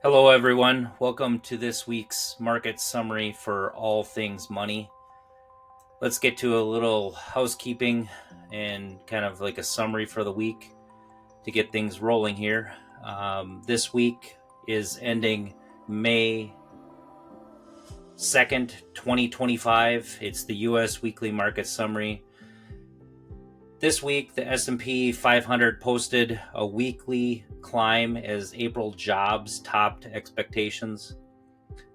Hello, everyone. Welcome to this week's market summary for all things money. Let's get to a little housekeeping and kind of like a summary for the week to get things rolling here. This week is ending May 2nd, 2025. It's the U.S. weekly market summary. This week, the S&P 500 posted a weekly climb as April jobs topped expectations.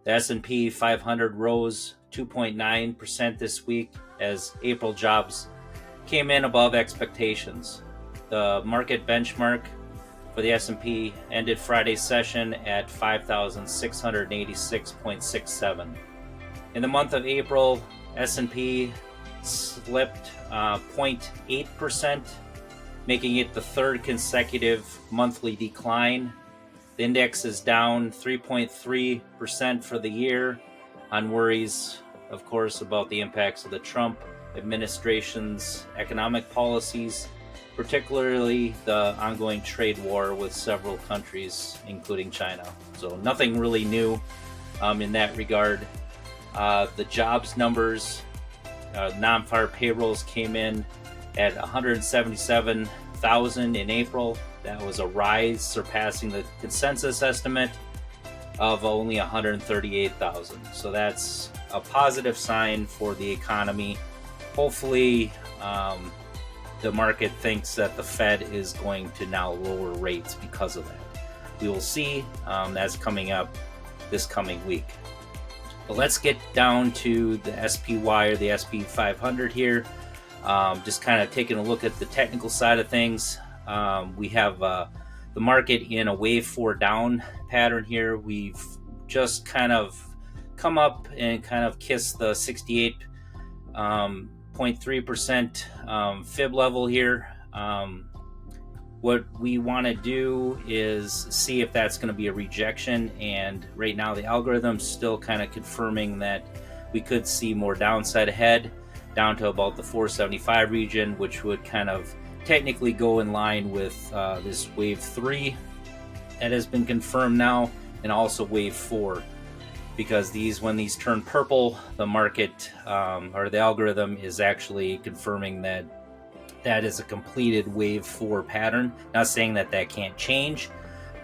The S&P 500 rose 2.9% this week as April jobs came in above expectations. The market benchmark for the S&P ended Friday's session at 5,686.67. In the month of April, S&P slipped 0.8%, making it the third consecutive monthly decline. The index is down 3.3% for the year on worries, of course, about the impacts of the Trump administration's economic policies, particularly the ongoing trade war with several countries, including China. So nothing really new in that regard. The jobs numbers, non-farm payrolls came in at 177,000 in April. That was a rise, surpassing the consensus estimate of only 138,000. So that's a positive sign for the economy. Hopefully, the market thinks that the Fed is going to now lower rates because of that. We will see. That's coming up this coming week. But let's get down to the SPY or the SP 500 here. Just kind of taking a look at the technical side of things. We have the market in a wave 4 down pattern here. We've just kind of come up and kind of kissed the 68.3% fib level here. What we want to do is see if that's going to be a rejection, and right now the algorithm's still kind of confirming that we could see more downside ahead down to about the 475 region, which would kind of technically go in line with this wave 3 that has been confirmed now, and also wave 4, because when these turn purple, the market or the algorithm is actually confirming that is a completed wave 4 pattern. Not saying that can't change,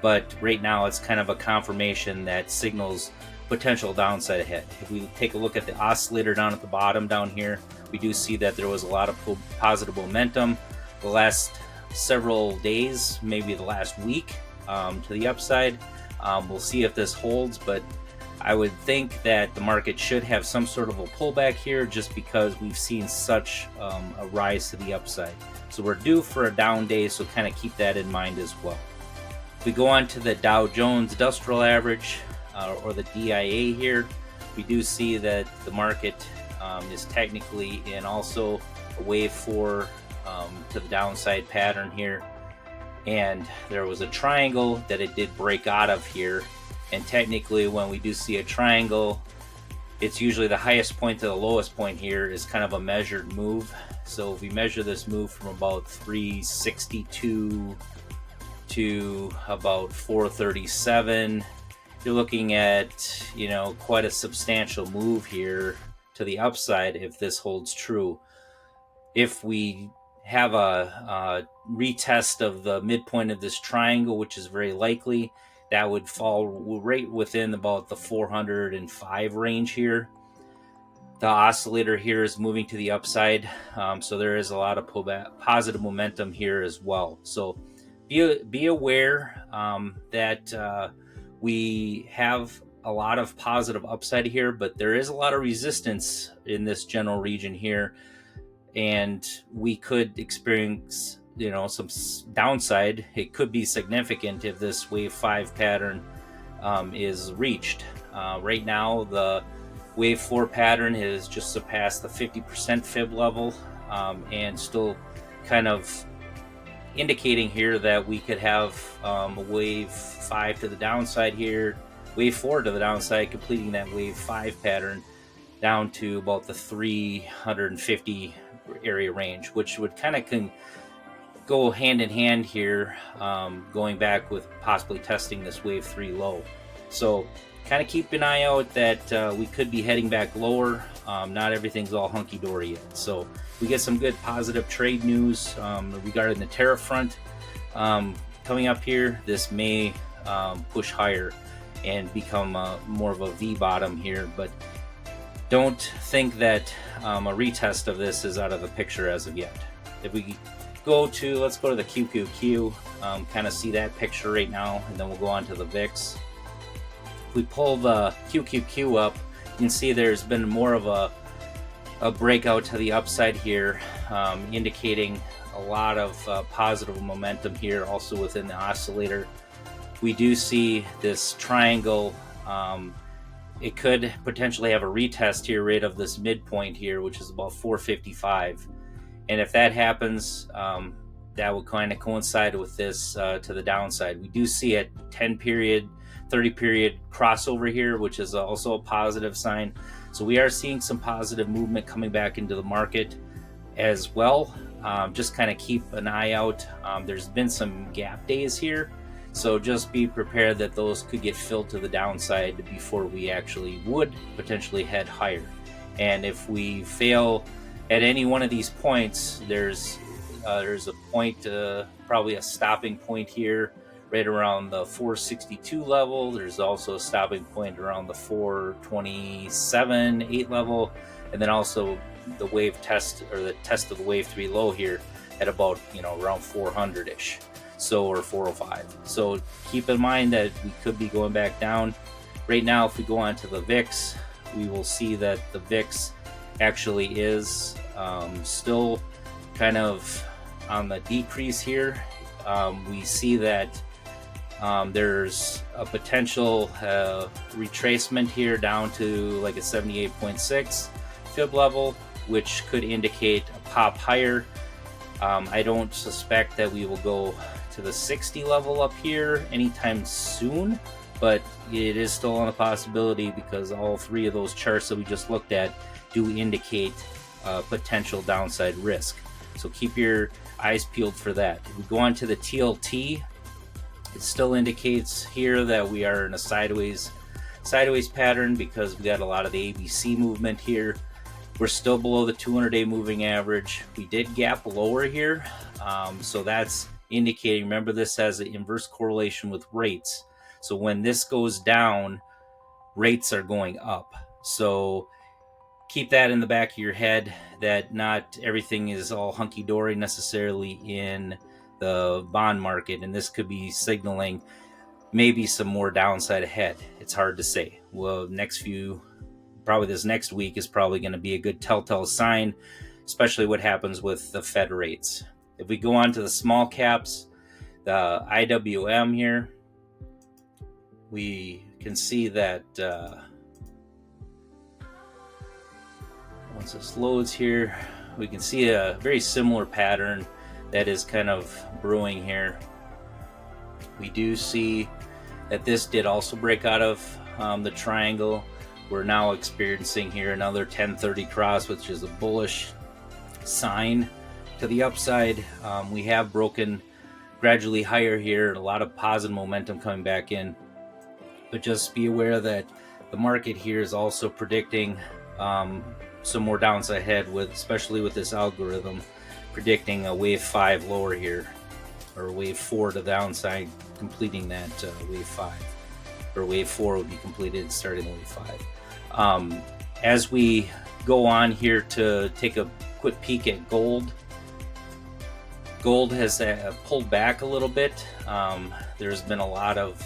but right now it's kind of a confirmation that signals potential downside ahead. If we take a look at the oscillator down at the bottom down here, we do see that there was a lot of positive momentum the last several days, maybe the last week, to the upside. We'll see if this holds, but I would think that the market should have some sort of a pullback here just because we've seen such a rise to the upside. So we're due for a down day, so kind of keep that in mind as well. If we go on to the Dow Jones Industrial Average, or the DIA here, we do see that the market is technically in also a wave 4 to the downside pattern here. And there was a triangle that it did break out of here. And technically, when we do see a triangle, it's usually the highest point to the lowest point here is kind of a measured move. So if we measure this move from about 362 to about 437, you're looking at, quite a substantial move here to the upside if this holds true. If we have a retest of the midpoint of this triangle, which is very likely, that would fall right within about the 405 range here. The oscillator here is moving to the upside, so there is a lot of positive momentum here as well. So be aware that we have a lot of positive upside here, but there is a lot of resistance in this general region here, and we could experience some downside. It could be significant if this wave 5 pattern is reached. Right now, the wave 4 pattern has just surpassed the 50% fib level, and still kind of indicating here that we could have a wave 5 to the downside here, wave 4 to the downside, completing that wave 5 pattern down to about the 350 area range, which would kind of go hand in hand here, going back with possibly testing this wave 3 low. So kind of keep an eye out that we could be heading back lower. Not everything's all hunky-dory yet. So we get some good positive trade news regarding the tariff front coming up here. This may push higher and become more of a V-bottom here, but don't think that a retest of this is out of the picture as of yet. If we let's go to the QQQ, kind of see that picture right now, and then we'll go on to the VIX. If we pull the QQQ up, you can see there's been more of a breakout to the upside here, indicating a lot of positive momentum here also within the oscillator. We do see this triangle. It could potentially have a retest here right of this midpoint here, which is about 455. And if that happens, that will kind of coincide with this to the downside. We do see a 10 period, 30 period crossover here, which is also a positive sign. So we are seeing some positive movement coming back into the market as well. Just kind of keep an eye out. There's been some gap days here, so just be prepared that those could get filled to the downside before we actually would potentially head higher. And if we fail at any one of these points, there's a point, probably a stopping point here right around the 462 level. There's also a stopping point around the 427.8 level, and then also the wave test, or the test of the wave 3 low here at about around 400-ish, so, or 405. So keep in mind that we could be going back down. Right now, if we go on to the VIX, we will see that the VIX actually is still kind of on the decrease here. We see that there's a potential retracement here down to like a 78.6 fib level, which could indicate a pop higher. I don't suspect that we will go to the 60 level up here anytime soon, but it is still on a possibility because all three of those charts that we just looked at do indicate potential downside risk. So keep your eyes peeled for that. If we go on to the TLT, it still indicates here that we are in a sideways pattern because we got a lot of the ABC movement here. We're still below the 200-day moving average. We did gap lower here, so that's indicating, remember, this has an inverse correlation with rates. So when this goes down, rates are going up. So keep that in the back of your head, that not everything is all hunky-dory necessarily in the bond market, and this could be signaling maybe some more downside ahead. It's hard to say. Well, probably this next week is probably going to be a good telltale sign, especially what happens with the Fed rates. If we go on to the small caps, the IWM here, we can see that once this loads here, we can see a very similar pattern that is kind of brewing here. We do see that this did also break out of the triangle. We're now experiencing here another 1030 cross, which is a bullish sign to the upside. We have broken gradually higher here, a lot of positive momentum coming back in, but just be aware that the market here is also predicting some more downside ahead, especially with this algorithm predicting a wave 5 lower here, or wave 4 to the downside, completing that wave 5, or wave 4 would be completed starting wave 5. As we go on here to take a quick peek at gold has pulled back a little bit. There's been a lot of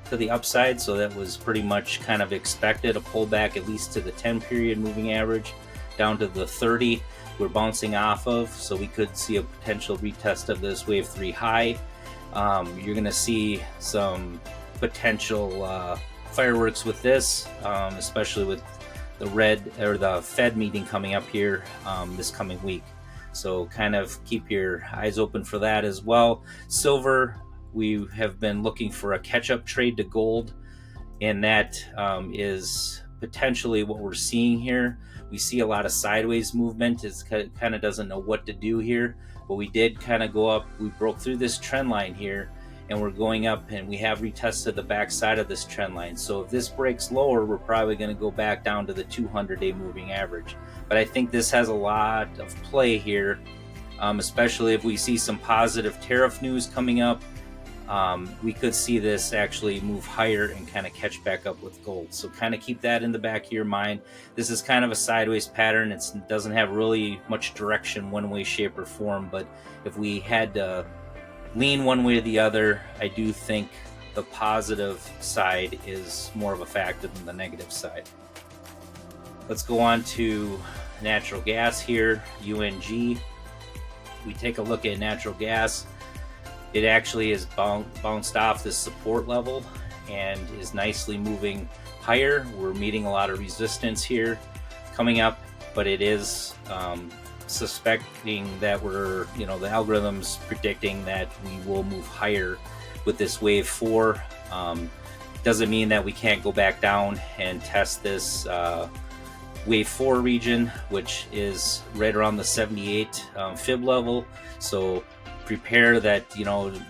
to the upside, so that was pretty much kind of expected, a pullback at least to the 10 period moving average down to the 30 we're bouncing off of, so we could see a potential retest of this wave 3 high. You're going to see some potential fireworks with this, especially with the Fed meeting coming up here this coming week. So kind of keep your eyes open for that as well. Silver, we have been looking for a catch-up trade to gold, and that is potentially what we're seeing here. We see a lot of sideways movement. It kind of doesn't know what to do here, but we did kind of go up. We broke through this trend line here, and we're going up, and we have retested the backside of this trend line. So if this breaks lower, we're probably going to go back down to the 200-day moving average. But I think this has a lot of play here, especially if we see some positive tariff news coming up. We could see this actually move higher and kind of catch back up with gold. So kind of keep that in the back of your mind. This is kind of a sideways pattern. It doesn't have really much direction one way, shape, or form. But if we had to lean one way or the other, I do think the positive side is more of a factor than the negative side. Let's go on to natural gas here, UNG. We take a look at natural gas. It actually is bounced off this support level and is nicely moving higher. We're meeting a lot of resistance here coming up, but it is suspecting that the algorithm's predicting that we will move higher with this wave 4. Doesn't mean that we can't go back down and test this wave 4 region, which is right around the 78 fib level. So prepare that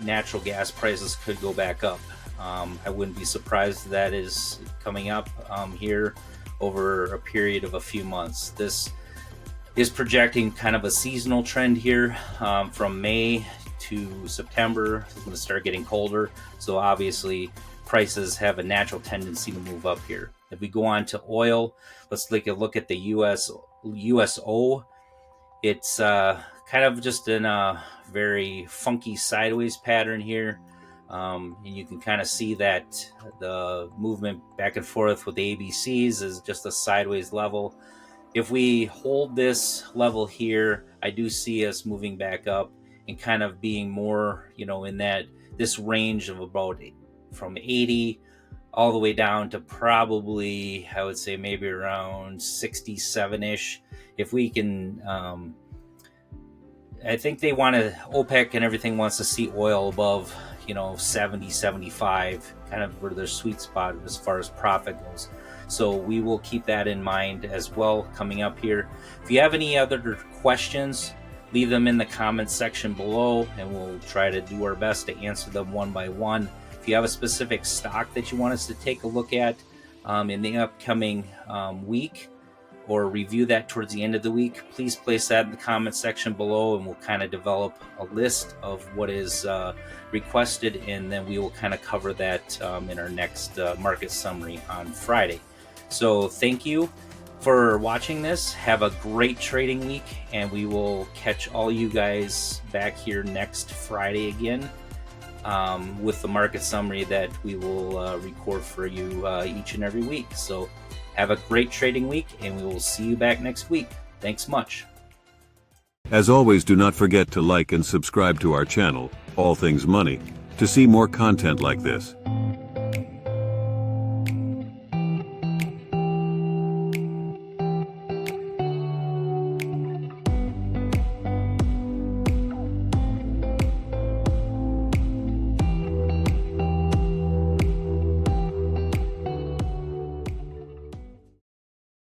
natural gas prices could go back up. I wouldn't be surprised that is coming up here over a period of a few months. This is projecting kind of a seasonal trend here from May to September. It's going to start getting colder, so obviously prices have a natural tendency to move up here. If we go on to oil, let's take a look at the USO. It's kind of just in a very funky sideways pattern here, and you can kind of see that the movement back and forth with the ABCs is just a sideways level. If we hold this level here, I do see us moving back up and kind of being more, in this range of about from 80 all the way down to probably, I would say maybe around 67-ish. If we can, I think they want to, OPEC and everything wants to see oil above, 70, 75, kind of where their sweet spot as far as profit goes. So we will keep that in mind as well coming up here. If you have any other questions, leave them in the comments section below, and we'll try to do our best to answer them one by one. If you have a specific stock that you want us to take a look at in the upcoming week, or review that towards the end of the week, please place that in the comment section below, and we'll kind of develop a list of what is requested, and then we will kind of cover that in our next market summary on Friday. So thank you for watching this. Have a great trading week, and we will catch all you guys back here next Friday again with the market summary that we will record for you each and every week. So have a great trading week, and we will see you back next week. Thanks much. As always, do not forget to like and subscribe to our channel, All Things Money, to see more content like this.